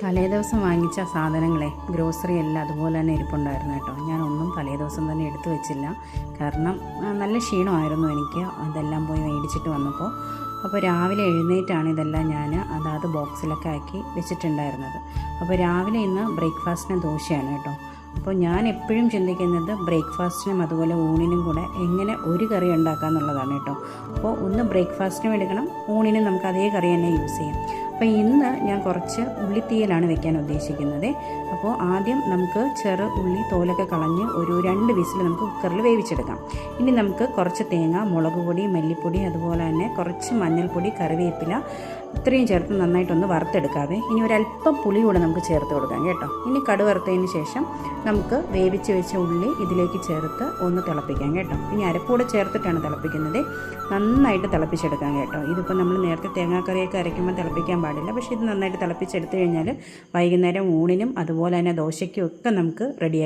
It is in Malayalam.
തലേദിവസം വാങ്ങിച്ച സാധനങ്ങളെ ഗ്രോസറി എല്ലാം അതുപോലെ തന്നെ ഇരിപ്പുണ്ടായിരുന്നു കേട്ടോ. ഞാനൊന്നും തലേദിവസം തന്നെ എടുത്തു വെച്ചില്ല. കാരണം നല്ല ക്ഷീണമായിരുന്നു എനിക്ക് ഇതെല്ലാം പോയി മേടിച്ചിട്ട് വന്നപ്പോൾ. അപ്പോൾ രാവിലെ എഴുന്നേറ്റാണ് ഇതെല്ലാം ഞാൻ അതാത് ബോക്സിലൊക്കെ ആക്കി വെച്ചിട്ടുണ്ടായിരുന്നത്. അപ്പോൾ രാവിലെ ഇന്ന് ബ്രേക്ക്ഫാസ്റ്റിന് ദോശയാണ് കേട്ടോ. അപ്പോൾ ഞാൻ എപ്പോഴും ചിന്തിക്കുന്നത് ബ്രേക്ക്ഫാസ്റ്റിനും അതുപോലെ ഊണിനും കൂടെ എങ്ങനെ ഒരു കറി ഉണ്ടാക്കുക എന്നുള്ളതാണ് കേട്ടോ. അപ്പോൾ ഒന്ന് ബ്രേക്ക്ഫാസ്റ്റിനും എടുക്കണം, ഊണിനും നമുക്ക് അതേ കറി തന്നെ യൂസ് ചെയ്യാം. അപ്പോൾ ഇന്ന് ഞാൻ കുറച്ച് ഉള്ളിത്തീയലാണ് വെക്കാൻ ഉദ്ദേശിക്കുന്നത്. അപ്പോൾ ആദ്യം നമുക്ക് ചെറു ഉള്ളി തോലൊക്കെ കളഞ്ഞ് ഒരു 2 വിസിൽ നമുക്ക് കുക്കറിൽ വേവിച്ചെടുക്കാം. ഇനി നമുക്ക് കുറച്ച് തേങ്ങ, മുളക് പൊടി, മല്ലിപ്പൊടി, അതുപോലെ തന്നെ കുറച്ച് മഞ്ഞൾപ്പൊടി, കറിവേപ്പില ഇത്രയും ചേർത്ത് നന്നായിട്ടൊന്ന് വറുത്തെടുക്കാവേ. ഇനി ഒരല്പം പുളി കൂടെ നമുക്ക് ചേർത്ത് കൊടുക്കാം കേട്ടോ. ഇനി കടുക് വറുത്തതിന് ശേഷം നമുക്ക് വേവിച്ച് വെച്ച ഉള്ളി ഇതിലേക്ക് ചേർത്ത് ഒന്ന് തിളപ്പിക്കാം കേട്ടോ. ഇനി അരപ്പൂടെ ചേർത്തിട്ടാണ് തിളപ്പിക്കുന്നത്. നന്നായിട്ട് തിളപ്പിച്ചെടുക്കാം കേട്ടോ. ഇതിപ്പോൾ നമ്മൾ നേരത്തെ തേങ്ങാക്കറിയൊക്കെ അരയ്ക്കുമ്പോൾ തിളപ്പിക്കാൻ പാടില്ല. പക്ഷേ ഇത് നന്നായിട്ട് തിളപ്പിച്ചെടുത്ത് കഴിഞ്ഞാൽ വൈകുന്നേരം ഊണിനും അതുപോലെ തന്നെ ദോശയ്ക്കും ഒക്കെ നമുക്ക് റെഡിയായി.